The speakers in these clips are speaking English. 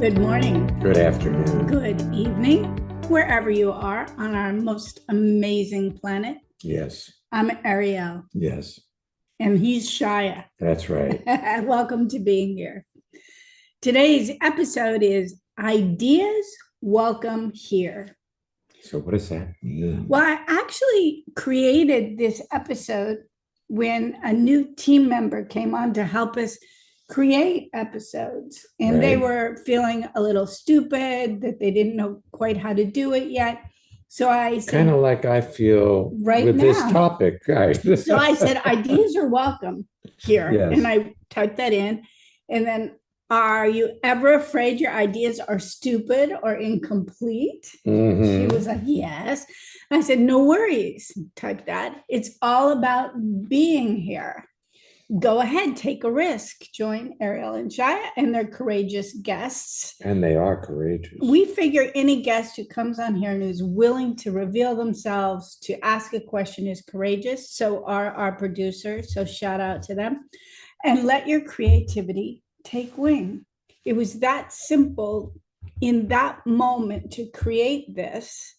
Good morning, Good afternoon. good evening, wherever you are on our most amazing planet. Yes, I'm Ariel, yes, and he's Shya. that's right. Welcome to being here. Today's episode is Ideas Welcome Here. So what does that mean? Well, I actually created this episode when a new team member came on to help us create episodes, and they Right. were feeling a little stupid that they didn't know quite how to do it yet. So I Kind said, of like I feel Right with this now. topic, right? so I said, ideas are welcome here. Yes. And I typed that in. And then, are you ever afraid your ideas are stupid or incomplete? She Mhm. was like, yes. I said, no worries. Type that. It's all about being here. Go ahead, take a risk. Join Ariel and Shya and their courageous guests. And they are courageous. We figure any guest who comes on here and is willing to reveal themselves, to ask a question, is courageous. So are our producers. So shout out to them. And let your creativity take wing. It was that simple in that moment to create this.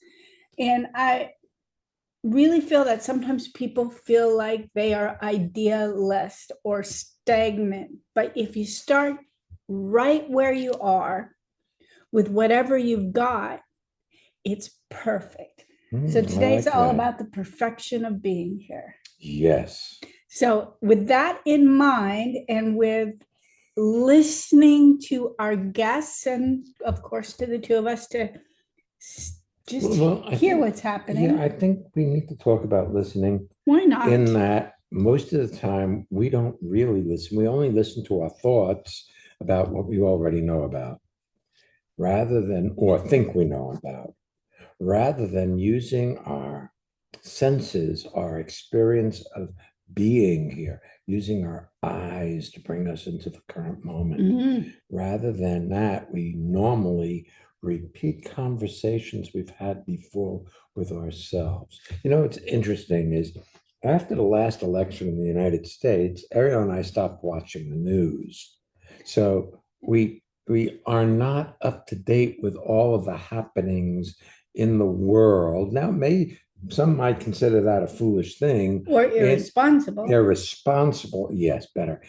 And I really feel that sometimes people feel like they are idealist or stagnant. But if you start right where you are with whatever you've got, it's perfect. So today's like all that. about the perfection of being here. Yes. So with that in mind, and with listening to our guests, and of course to the two of us, to just I hear think- what's happening. Yeah, I think we need to talk about listening Why not? in that most of the time we don't really listen. We only listen to our thoughts about what we already know about, rather than, or think we know about, rather than using our senses, our experience of being here, using our eyes to bring us into the current moment. Mhm. Rather than that, we normally repeat conversations we've had before with ourselves. You know, what's interesting is after the last election in the United States, Ariel and I stopped watching the news. So we are not up to date with all of the happenings in the world. Now, some might consider that a foolish thing. Or irresponsible. Irresponsible, yes, better.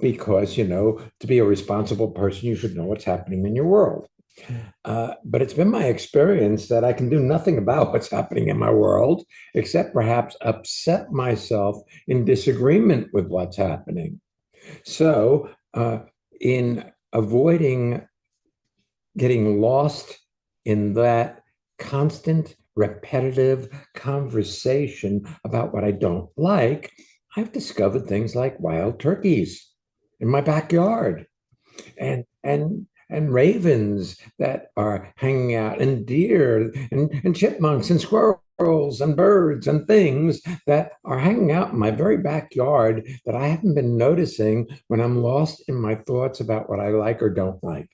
Because, to be a responsible person, you should know what's happening in your world. But it's been my experience that I can do nothing about what's happening in my world, except perhaps upset myself in disagreement with what's happening. So, in avoiding getting lost in that constant, repetitive conversation about what I don't like, I've discovered things like wild turkeys in my backyard and ravens that are hanging out, and deer and chipmunks and squirrels and birds and things that are hanging out in my very backyard that I haven't been noticing when I'm lost in my thoughts about what I like or don't like.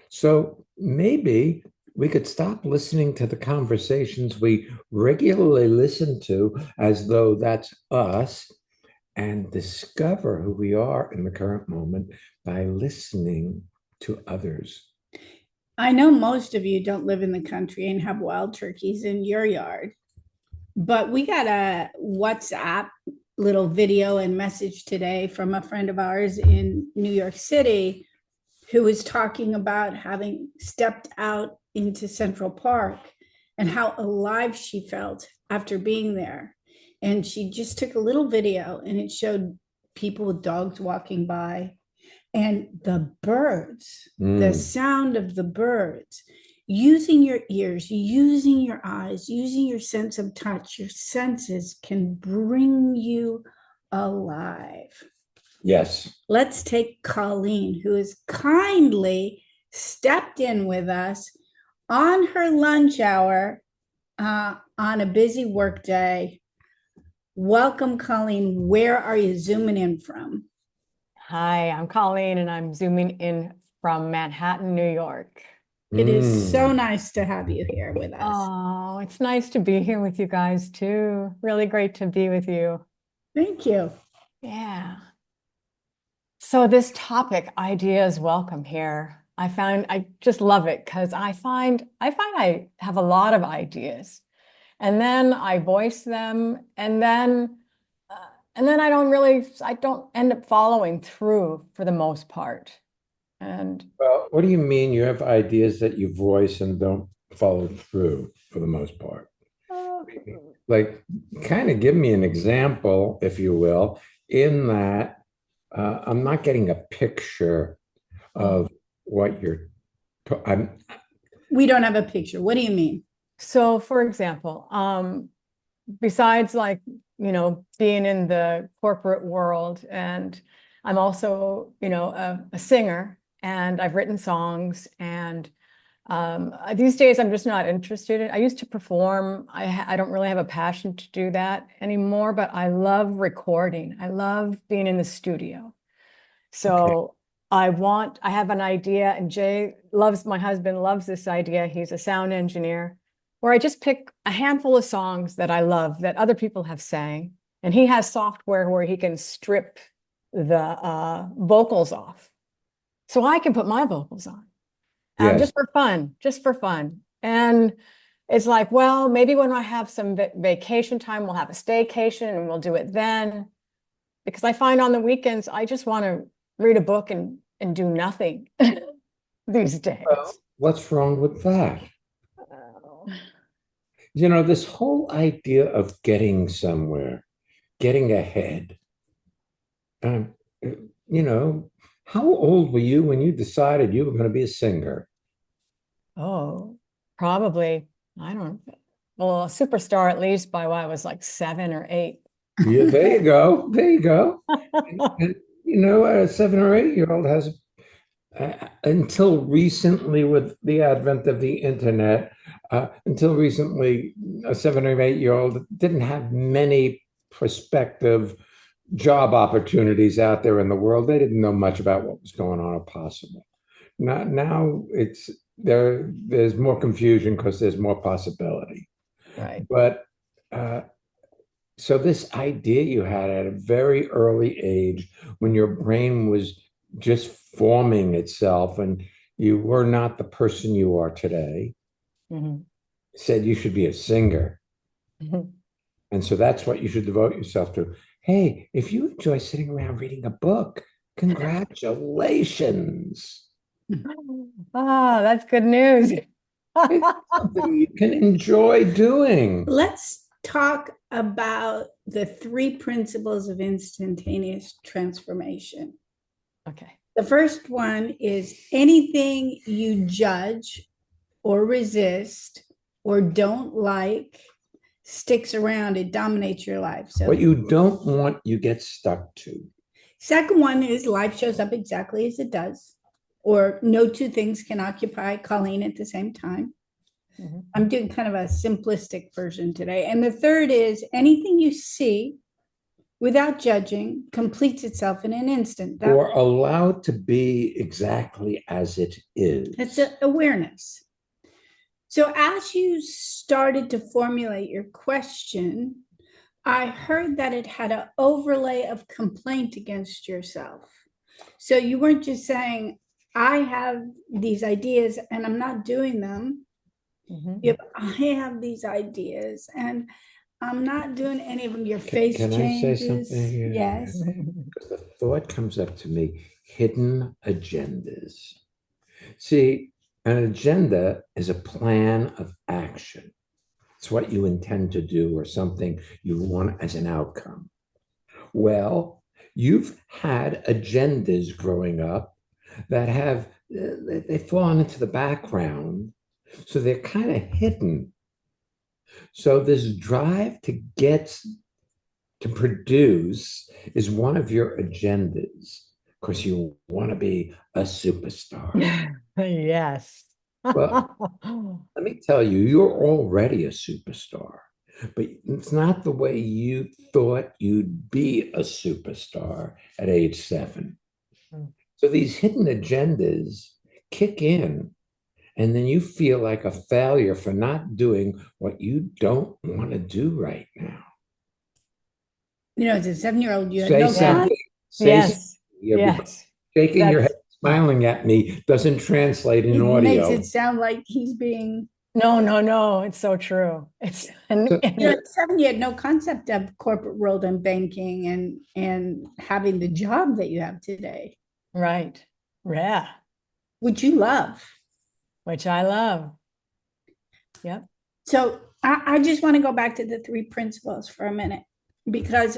So maybe we could stop listening to the conversations we regularly listen to as though that's us, and discover who we are in the current moment by listening to others. I know most of you don't live in the country and have wild turkeys in your yard, but we got a WhatsApp little video and message today from a friend of ours in New York City who was talking about having stepped out into Central Park and how alive she felt after being there. And she just took a little video, and it showed people with dogs walking by and the birds, the sound of the birds, using your ears, using your eyes, using your sense of touch. Your senses can bring you alive. Yes. Let's take Colleen, who has kindly stepped in with us on her lunch hour on a busy work day. Welcome, Colleen. Where are you zooming in from? Hi, I'm Colleen, and I'm zooming in from Manhattan, New York. It is so nice to have you here with us. Oh, it's nice to be here with you guys too. Really great to be with you. Thank you. Yeah. So this topic, ideas welcome here. I just love it because I have a lot of ideas, and then I voice them, and then I don't end up following through for the most part. And Well, what do you mean you have ideas that you voice and don't follow through for the most part? uh, Like, kind of give me an example, if you will, in that I'm not getting a picture of what I'm. We don't have a picture. What do you mean? so for example, besides like, being in the corporate world, and I'm also, a singer, and I've written songs, and these days I'm just not interested in. I used to perform. I don't really have a passion to do that anymore, but I love recording. I love being in the studio. Okay. So I have an idea, and my husband loves this idea. He's a sound engineer, where I just pick a handful of songs that I love that other people have sang. And he has software where he can strip the vocals off. So I can put my vocals on, Yes. just for fun, just for fun. And it's like, well, maybe when I have some vacation time, we'll have a staycation and we'll do it then. Because I find on the weekends, I just want to read a book and do nothing these Well, days. what's wrong with that? Oh. This whole idea of getting somewhere, getting ahead. Um, uh, you know, how old were you when you decided you were going to be a singer? Oh, probably. I don't, well, a superstar at least by when I was like 7 or 8. Yeah, there you go. There you go. And, a 7 or 8 year old has, until recently, with the advent of the internet, until recently, a 7 or 8 year old didn't have many prospective job opportunities out there in the world. They didn't know much about what was going on or possible. Now it's there. There's more confusion because there's more possibility. Right. But uh, so this idea you had at a very early age, when your brain was just forming itself and you were not the person you are today, Mhm. said you should be a singer. And so that's what you should devote yourself to. Hey, if you enjoy sitting around reading a book, congratulations. Ah, that's good news. It's something you can enjoy doing. Let's talk about the three principles of instantaneous transformation. Okay. The first one is anything you judge or resist or don't like sticks around, it dominates your life. So What you don't want, you get stuck to. second one is life shows up exactly as it does, or no two things can occupy Colleen at the same time. Mhm. I'm doing kind of a simplistic version today. And the third is anything you see without judging completes itself in an instant. Or allowed to be exactly as it is. That's awareness. So as you started to formulate your question, I heard that it had an overlay of complaint against yourself. So you weren't just saying, I have these ideas and I'm not doing them. Mhm. If I have these ideas and I'm not doing any of them, your face Can I say changes. something here? Yes. Because the thought comes up to me, hidden agendas. See, an agenda is a plan of action. It's what you intend to do or something you want as an outcome. Well, you've had agendas growing up that have they've fallen into the background, so they're kind of hidden. So this drive to produce is one of your agendas because you want to be a superstar. Yes. Well, let me tell you, you're already a superstar, but it's not the way you thought you'd be a superstar at age 7. So these hidden agendas kick in, and then you feel like a failure for not doing what you don't want to do right now. As a 7-year-old, you had Say no something. clue. Say something. Yes. You're Yes. shaking your head That's smiling at me doesn't translate in It makes audio. it sound like he's being, No, it's so true. It's So- you're at 7, you had no concept of corporate world and banking and having the job that you have today, right. Yeah, which you love. which I love. Yep. So I just want to go back to the three principles for a minute because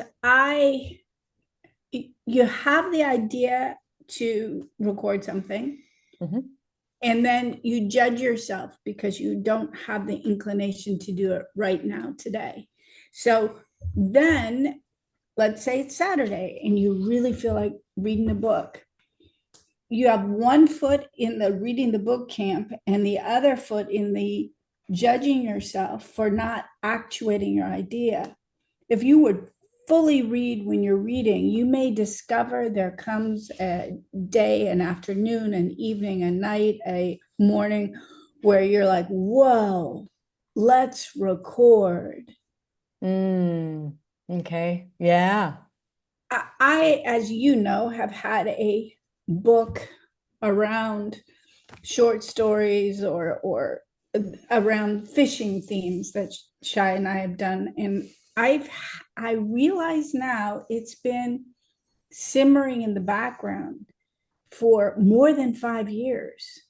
you have the idea to record something, Mhm. and then you judge yourself because you don't have the inclination to do it right now today. So then let's say it's Saturday and you really feel like reading a book. You have one foot in the reading the book camp and the other foot in the judging yourself for not actuating your idea. If you would fully read when you're reading, you may discover there comes a day, an afternoon, an evening, a night, a morning where you're like, whoa, let's record. Okay. Yeah. I, as you know, have had a book around short stories or around fishing themes that Shya and I have done, and I realize now it's been simmering in the background for more than 5 years,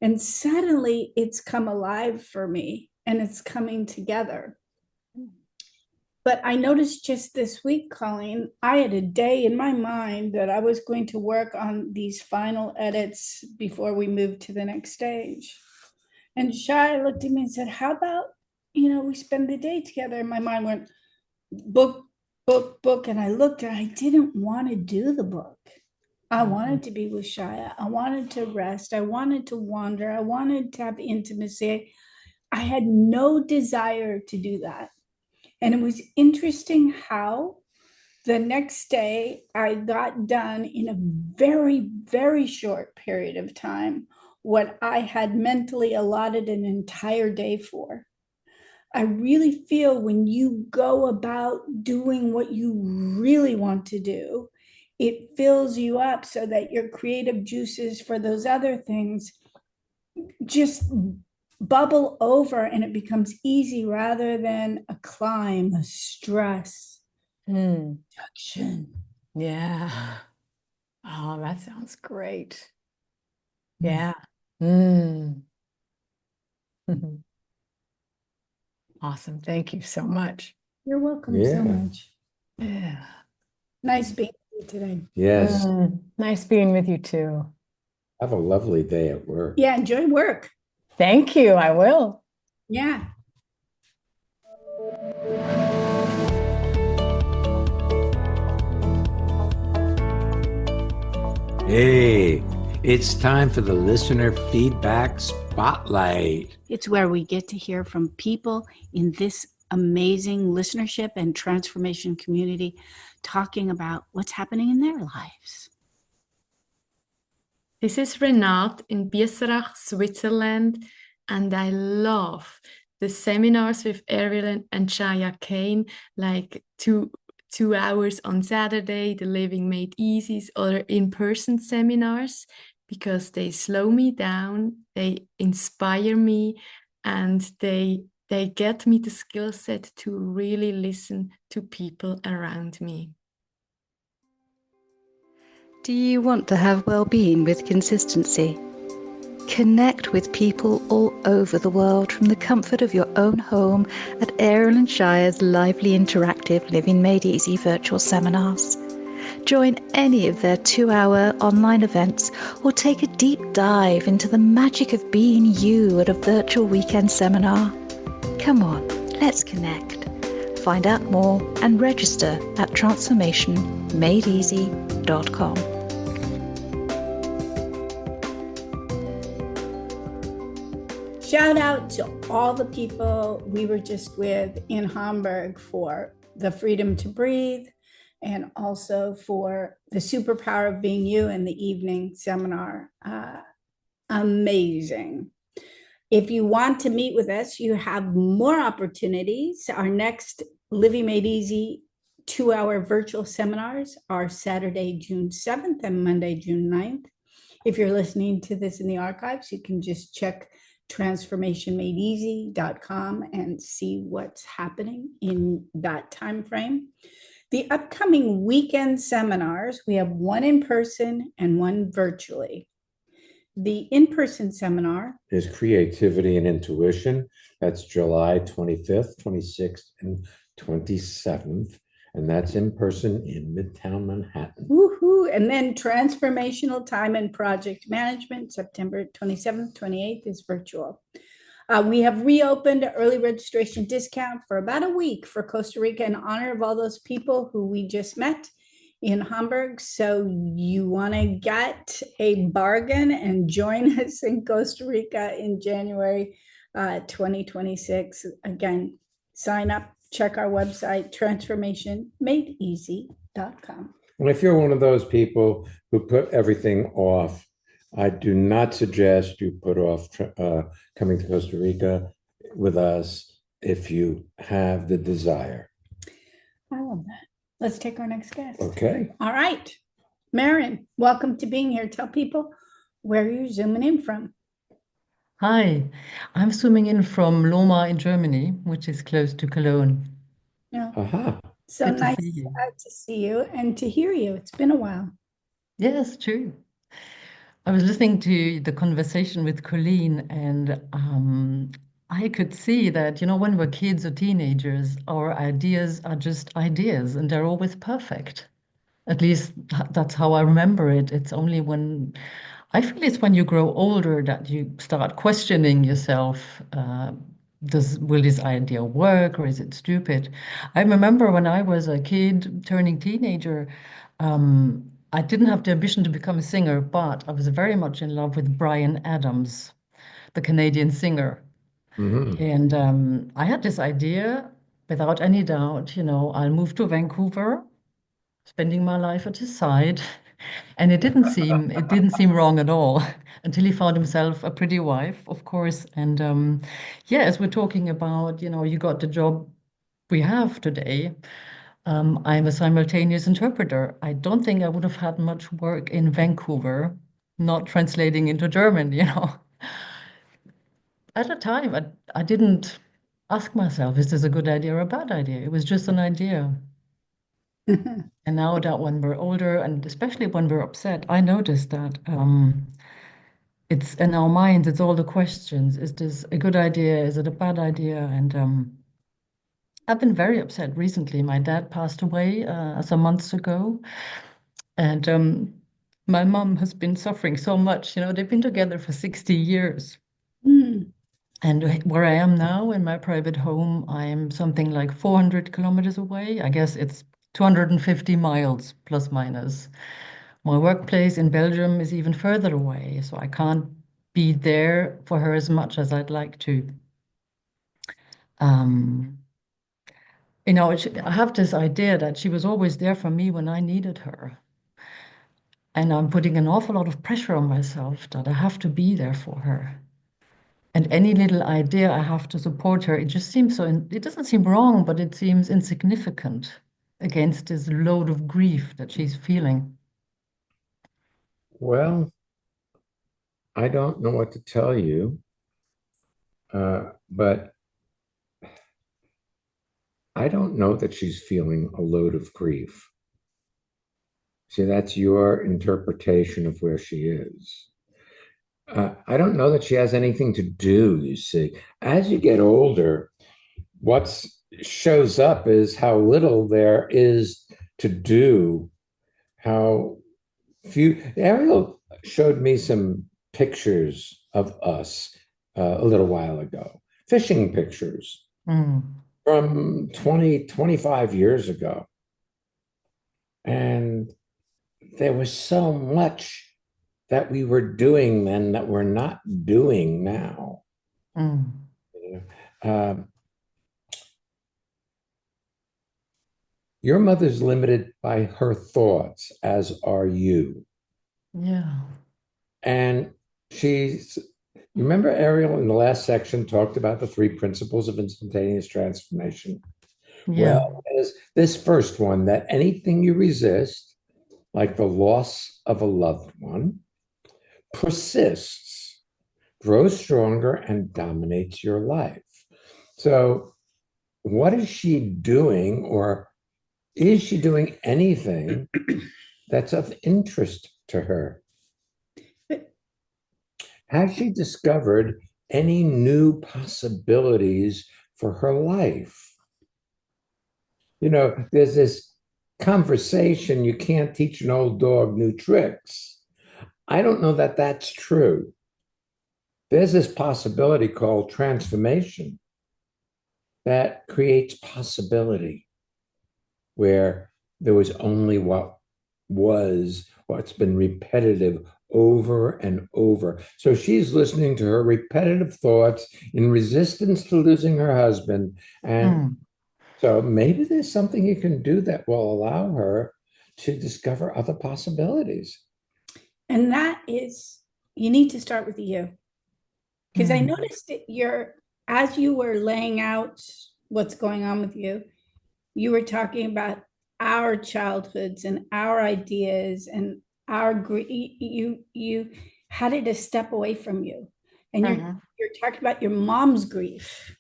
and suddenly it's come alive for me and it's coming together. But I noticed just this week, Colleen, I had a day in my mind that I was going to work on these final edits before we moved to the next stage. And Shai looked at me and said, how about, we spend the day together? And my mind went, book, book, book. And I looked and I didn't want to do the book. I wanted to be with Shia. I wanted to rest. I wanted to wander. I wanted to have intimacy. I had no desire to do that. And it was interesting how the next day I got done in a very, very short period of time what I had mentally allotted an entire day for. I really feel when you go about doing what you really want to do, it fills you up so that your creative juices for those other things just bubble over and it becomes easy rather than a climb, a stress. Action. Yeah. Oh, that sounds great. Yeah. Mm. Awesome. Thank you so much. You're welcome Yeah. so much. Yeah. Nice being with you today. Yes. Nice being with you too. Have a lovely day at work. Yeah, enjoy work. Thank you. I will. Yeah. Hey, it's time for the listener feedback spotlight. It's where we get to hear from people in this amazing listenership and transformation community talking about what's happening in their lives. This is Renate in Biesserach, Switzerland, and I love the seminars with Ariel and Shya Kane, like two hours on Saturday, the Living Made Easies, or in-person seminars, because they slow me down, they inspire me, and they get me the skill set to really listen to people around me. Do you want to have well-being with consistency? Connect with people all over the world from the comfort of your own home at Ariel and Shya's lively interactive Living Made Easy virtual seminars. Join any of their 2-hour online events or take a deep dive into the magic of being you at a virtual weekend seminar. Come on, let's connect. Find out more and register at transformationmadeeasy.com. Shout out to all the people we were just with in Hamburg for the freedom to breathe and also for the superpower of being you in the evening seminar. Amazing. If you want to meet with us, you have more opportunities. Our next Living Made Easy 2-hour virtual seminars are Saturday, June 7th and Monday, June 9th. If you're listening to this in the archives, you can just check transformationmadeeasy.com and see what's happening in that time frame. The upcoming weekend seminars, we have one in person and one virtually. The in-person seminar is Creativity and Intuition. That's July 25th, 26th, and 27th. And that's in person in Midtown Manhattan. Woohoo! And then Transformational Time and Project Management, September 27th, 28th is virtual. We have reopened early registration discount for about a week for Costa Rica in honor of all those people who we just met in Hamburg. So you want to get a bargain and join us in Costa Rica in January 2026. Again, sign up, check our website, transformationmadeeasy.com. And if you're one of those people who put everything off, I do not suggest you put off coming to Costa Rica with us if you have the desire. I love that. Let's take our next guest. Okay. All right. Marin, welcome to being here. Tell people where you're zooming in from. Hi, I'm zooming in from Loma in Germany, which is close to Cologne. Yeah. Aha. So Good to nice see you. to see you and to hear you. It's been a while. Yes, true. I was listening to the conversation with Colleen, and I could see that, when we're kids or teenagers, our ideas are just ideas and they're always perfect. At least that's how I remember it. It's only when I feel it's when you grow older that you start questioning yourself. Will this idea work or is it stupid? I remember when I was a kid turning teenager, I didn't have the ambition to become a singer, but I was very much in love with Bryan Adams, the Canadian singer. Mhm. And I had this idea, without any doubt, I'll move to Vancouver, spending my life at his side. And it didn't seem wrong at all until he found himself a pretty wife, of course. And yeah, as we're talking about, you got the job we have today. I'm a simultaneous interpreter. I don't think I would have had much work in Vancouver, not translating into German. At the time, I didn't ask myself, is this a good idea or a bad idea? It was just an idea. And now that when we're older, and especially when we're upset, I noticed that it's in our minds, it's all the questions. Is this a good idea? Is it a bad idea? And I've been very upset recently. My dad passed away some months ago, and my mom has been suffering so much. They've been together for 60 years. Mm. And where I am now in my private home, I'm something like 400 kilometers away. I guess it's 250 miles plus minus. My workplace in Belgium is even further away, so I can't be there for her as much as I'd like to. Um, I have this idea that she was always there for me when I needed her. And I'm putting an awful lot of pressure on myself that I have to be there for her. And any little idea I have to support her, it just seems it doesn't seem wrong, but it seems insignificant against this load of grief that she's feeling. Well, I don't know what to tell you, but I don't know that she's feeling a load of grief. See, that's your interpretation of where she is. I don't know that she has anything to do, you see. As you get older, what shows up is how little there is to do, how few. Ariel showed me some pictures of us a little while ago, fishing pictures from 20, 25 years ago. And there was so much that we were doing then that we're not doing now. Your mother's limited by her thoughts, as are you. Yeah. And you remember Ariel in the last section talked about the 3 principles of instantaneous transformation? Yeah. Well, there's this first one, that anything you resist, like the loss of a loved one, persists, grows stronger, and dominates your life. So, what is she doing, or is she doing anything that's of interest to her? Has she discovered any new possibilities for her life? You know, there's this conversation, you can't teach an old dog new tricks. I don't know that that's true. There's this possibility called transformation that creates possibility where there was only what was, what's been repetitive over and over. So she's listening to her repetitive thoughts in resistance to losing her husband. And Mm. so maybe there's something you can do that will allow her to discover other possibilities. And that is, you need to start with you. Because I Mm. noticed that as you were laying out what's going on with you, you were talking about our childhoods and our ideas and our you had it a step away from you. And you're talking about your mom's grief,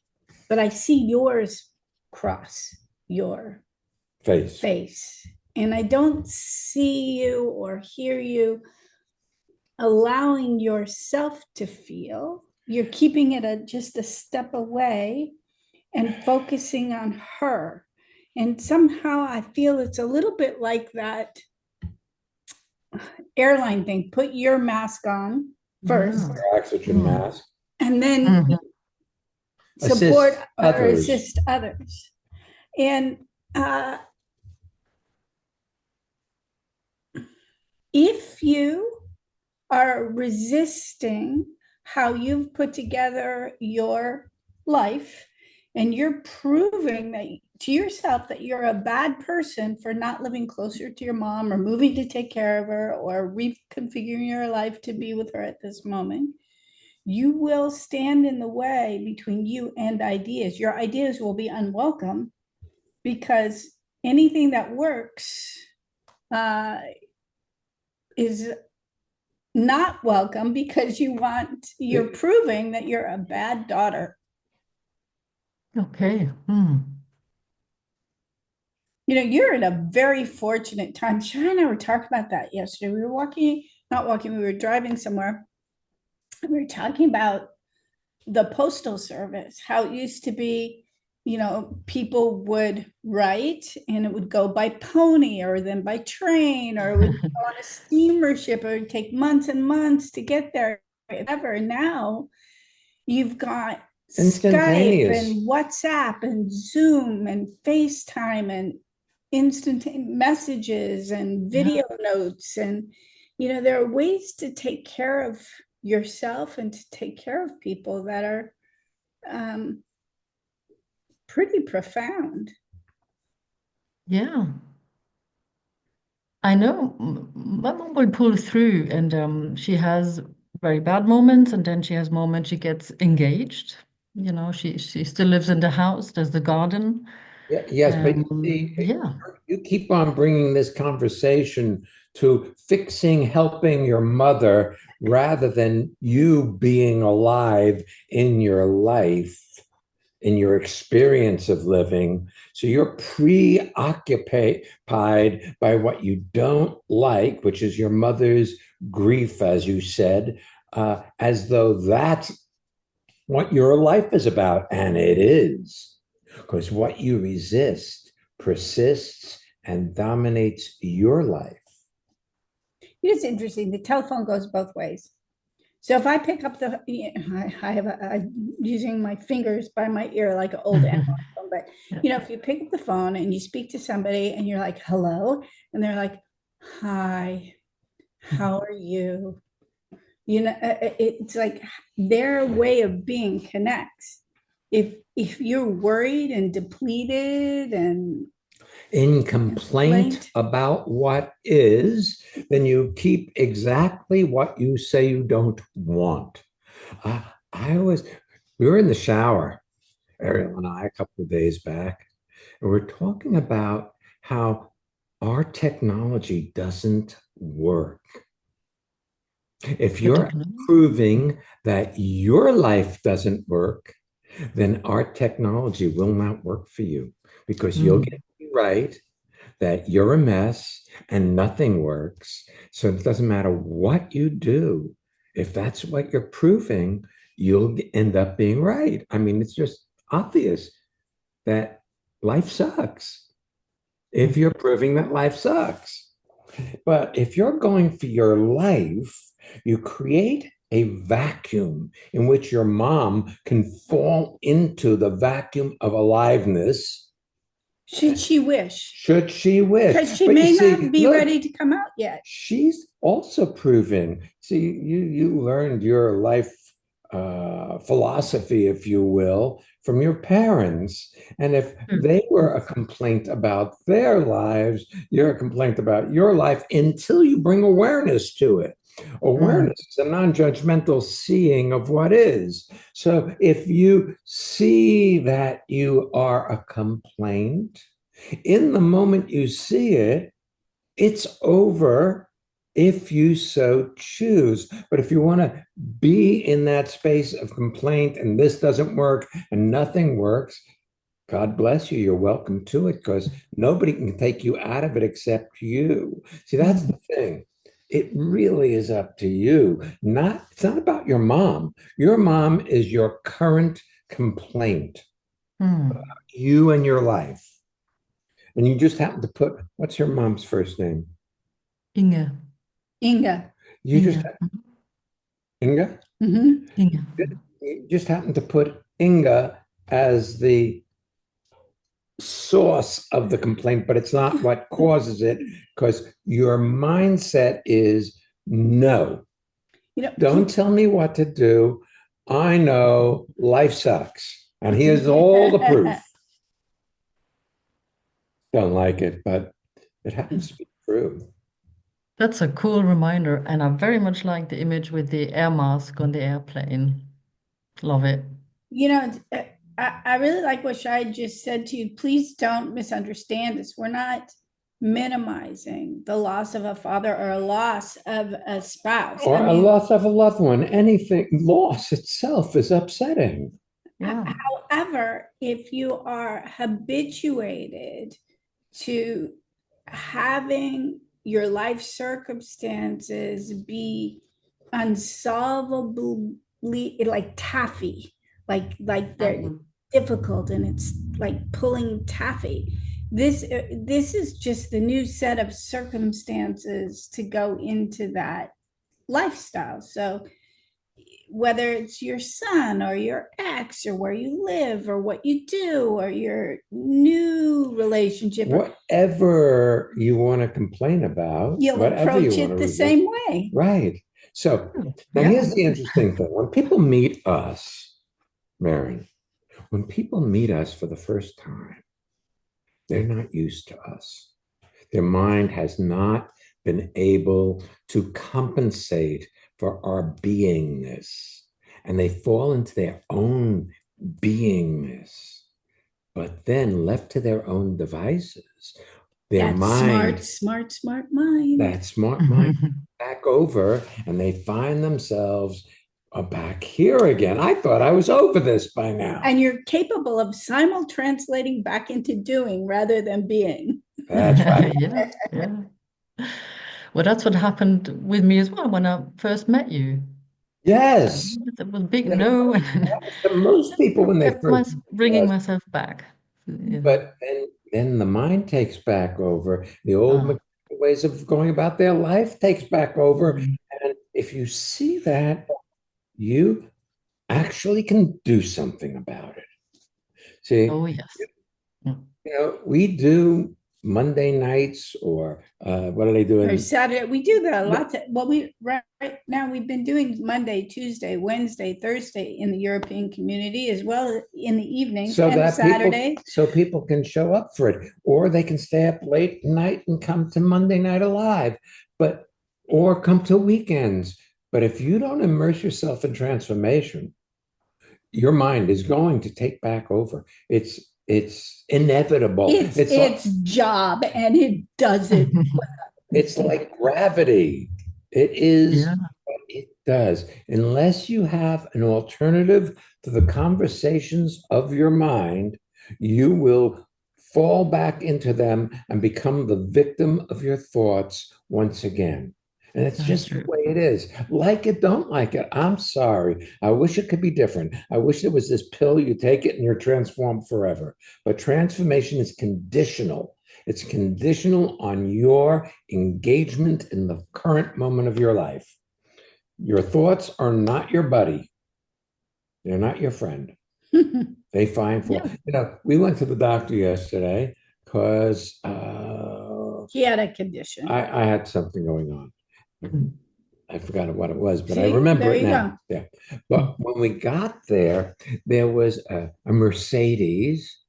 but I see yours cross your face. And I don't see you or hear you allowing yourself to feel. You're keeping it just a step away and focusing on her. And somehow I feel it's a little bit like that airline thing. Put your mask on first, Yeah. Oxygen mask. and then Mhm. support Assist or others. assist others. And if you are resisting how you've put together your life and you're proving that to yourself that you're a bad person for not living closer to your mom or moving to take care of her or reconfiguring your life to be with her at this moment, you will stand in the way between you and ideas. Your ideas will be unwelcome because anything that works is not welcome because you're proving that you're a bad daughter. Okay. Mm. You know, you're in a very fortunate time. Shia and I were talking about that yesterday. We were not walking, we were driving somewhere. And we were talking about the postal service, how it used to be, people would write and it would go by pony or then by train or it would go on a steamer ship. It would take months and months to get there. Whatever. Now you've got Skype and WhatsApp and Zoom and FaceTime and instant messages and video notes. And, there are ways to take care of yourself and to take care of people that are pretty profound. Yeah. I know my mom will pull through, and she has very bad moments, and then she has moments she gets engaged. You know, she still lives in the house, there's the garden. Yes, but you see, Yeah. you keep on bringing this conversation to fixing, helping your mother rather than you being alive in your life, in your experience of living. So you're preoccupied by what you don't like, which is your mother's grief, as you said, as though that's what your life is about. And it is, because what you resist persists and dominates your life. It's interesting. The telephone goes both ways. So if I pick up I have using my fingers by my ear like an old analog phone, but if you pick up the phone and you speak to somebody and you're like, hello, and they're like, hi, how are you? It's like their way of being connects. If you're worried and depleted and in complaint about what is, then you keep exactly what you say you don't want. We were in the shower, Ariel and I, a couple of days back, and we're talking about how our technology doesn't work. If Good to you're know. proving that your life doesn't work, then our technology will not work for you because you'll Mm. get me right that you're a mess and nothing works. So it doesn't matter what you do. If that's what you're proving, you'll end up being right. I mean, it's just obvious that life sucks if you're proving that life sucks. But if you're going for your life, you create a vacuum in which your mom can fall into the vacuum of aliveness Should she wish? should she wish. Because she But you may see, not be look, ready to come out yet. she's also proving. See, you learned your life philosophy, if you will, from your parents. And if they were a complaint about their lives, you're a complaint about your life until you bring awareness to it. Awareness is a non-judgmental seeing of what is. So if you see that you are a complaint, in the moment you see it, it's over if you so choose. But if you want to be in that space of complaint and this doesn't work and nothing works, God bless you. You're welcome to it because nobody can take you out of it except you. See, that's the thing. It really is up to you. It's not about your mom. Your mom is your current complaint, Mm. you and your life. And you just happen to put, what's your mom's first name? Inge. Inga. You just, Inge. Inga? Mhm. Inge. You just happen to put Inga as the source of the complaint, but it's not what causes it because your mindset is no, You know, don't tell me what to do. I know life sucks. And here's all the proof. Don't like it, but it happens to be true. That's a cool reminder, and I very much like the image with the air mask on the airplane. Love it. You know, I really like what Shai just said to you. Please don't misunderstand us. We're not minimizing the loss of a father or a loss of a spouse. Or I a mean, loss of a loved one. Anything, loss itself is upsetting. Yeah. however, if you are habituated to having your life circumstances be unsolvably like taffy, like they're difficult and it's like pulling taffy. This is just the new set of circumstances to go into that lifestyle. So whether it's your son or your ex or where you live or what you do or your new relationship, Whatever you want to complain about, you'll whatever you approach want it to the resist. same way. Right. So now Yeah. here's the interesting thing. When people meet us, Marin, when people meet us for the first time, they're not used to us. Their mind has not been able to compensate for our beingness, and they fall into their own beingness. But then, left to their own devices, their That mind, smart mind. that smart mind, back over, and they find themselves back here again. I thought I was over this by now. And you're capable of simul translating back into doing rather than being. That's right. Yeah, yeah. Well, that's what happened with me as well when I first met you. Yes. It was a big no, and To most people when they kept first bringing myself back. Yeah. but then the mind takes back over. The old Ah. mechanical ways of going about their life takes back over. Mm. And if you see that, you actually can do something about it. See, Oh, yes. Yeah. we do Monday nights or what are they doing? Or Saturday. We do that a lot. Well, right now we've been doing Monday, Tuesday, Wednesday, Thursday in the European community, as well as in the evenings So and that Saturday. so people can show up for it, or they can stay up late night and come to Monday Night Alive, or come to weekends. But if you don't immerse yourself in transformation, your mind is going to take back over. It's inevitable. It's job, and it does it. It's like gravity. It is Yeah. what it does. Unless you have an alternative to the conversations of your mind, you will fall back into them and become the victim of your thoughts once again. And it's That's just the true. way it is. Like it, don't like it. I'm sorry. I wish it could be different. I wish there was this pill, you take it and you're transformed forever. But transformation is conditional. It's conditional on your engagement in the current moment of your life. Your thoughts are not your buddy. They're not your friend. They find fault. Yeah. We went to the doctor yesterday because He had a condition. I had something going on. Mm. I forgot what it was, but I See, remember there it you now. go. Yeah. But when we got there, there was a Mercedes,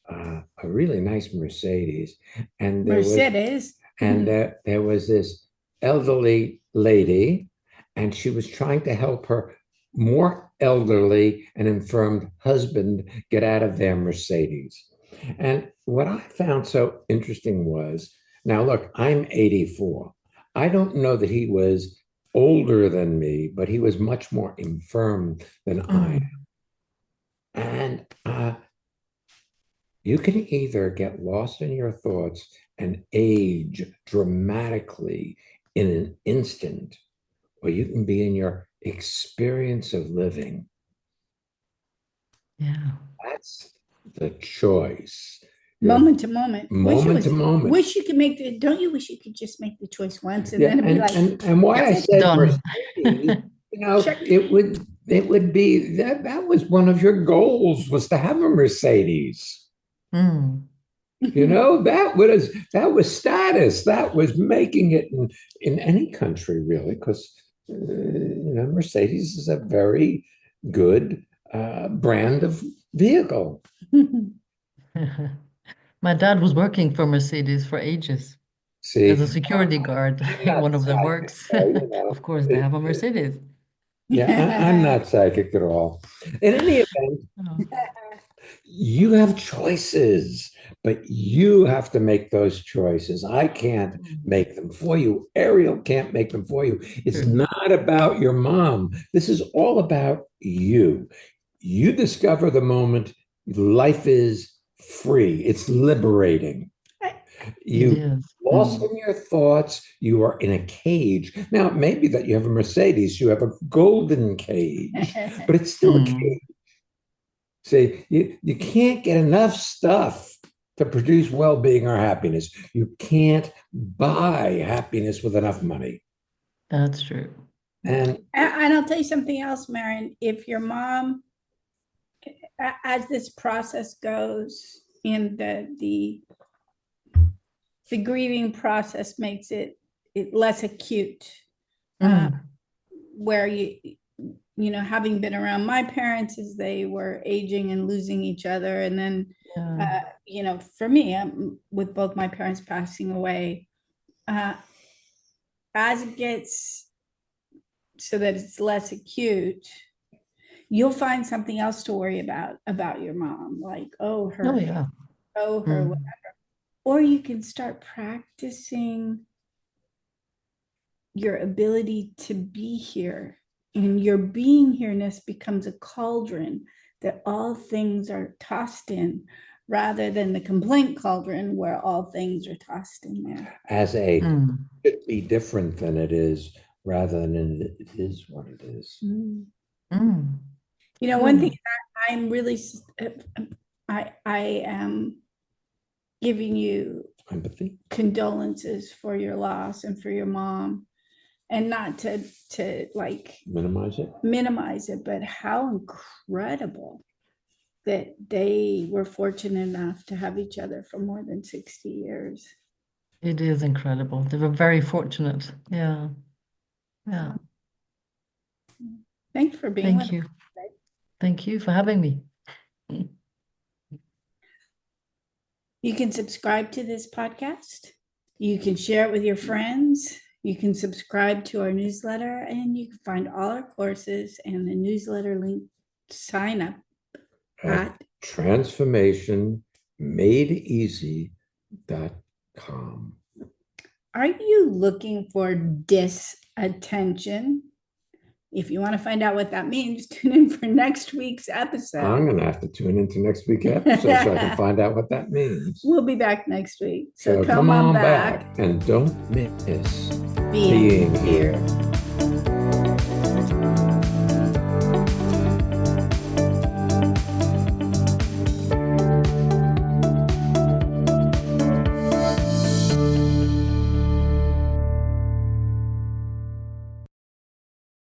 a really nice Mercedes, and Mercedes. there was this elderly lady, and she was trying to help her more elderly and infirmed husband get out of their Mercedes. And what I found so interesting was, now look, I'm 84. I don't know that he was older than me, but he was much more infirm than I Mm. am. And you can either get lost in your thoughts and age dramatically in an instant, or you can be in your experience of living. Yeah. That's the choice. Moment to moment. Moment to moment. Wish you could make the, don't you wish you could just make the choice once and Yeah, then it'd be like, and why I said Done. Mercedes, Check. it would be that was one of your goals, was to have a Mercedes. Mm. That was status. That was making it in any country, really, because Mercedes is a very good brand of vehicle. My dad was working for Mercedes for ages as a See, security guard. I'm not One of them psychic, works. so, Of course, they have a Mercedes. yeah, I'm not psychic at all. In any event, Oh. you have choices, but you have to make those choices. I can't Mm. make them for you. Ariel can't make them for you. It's True. not about your mom. This is all about you. You discover the moment life is free, it's liberating. It You is. lost in your thoughts, you are in a cage. Now, it may be that you have a Mercedes, you have a golden cage, but it's still a Mm. cage. See, you can't get enough stuff to produce well-being or happiness. You can't buy happiness with enough money. That's true. And And I'll tell you something else, Marion. If your mom, as this process goes, and the grieving process makes it less acute, Mm. where having been around my parents as they were aging and losing each other, and then Yeah. for me, with both my parents passing away, as it gets so that it's less acute, you'll find something else to worry about your mom, like, oh, her, Oh, yeah. whatever. Mm. Or you can start practicing your ability to be here, and your being here-ness becomes a cauldron that all things are tossed in, rather than the complaint cauldron where all things are tossed in there. as a Mm. should be different than it is, rather than it is what it is. Mm. Mm. One thing that I'm really, I am giving you Empathy. condolences for your loss and for your mom, and not to like Minimize it, but how incredible that they were fortunate enough to have each other for more than 60 years. It is incredible. They were very fortunate. Yeah. Yeah. Thanks for being with Thank you. us today. Thank you for having me. You can subscribe to this podcast. You can share it with your friends. You can subscribe to our newsletter, and you can find all our courses and the newsletter link. Sign up at transformationmadeeasy.com. Are you looking for disattention? If you want to find out what that means, tune in for next week's episode. I'm going to have to tune into next week's episode so I can find out what that means. We'll be back next week. So come on back and don't miss being being here.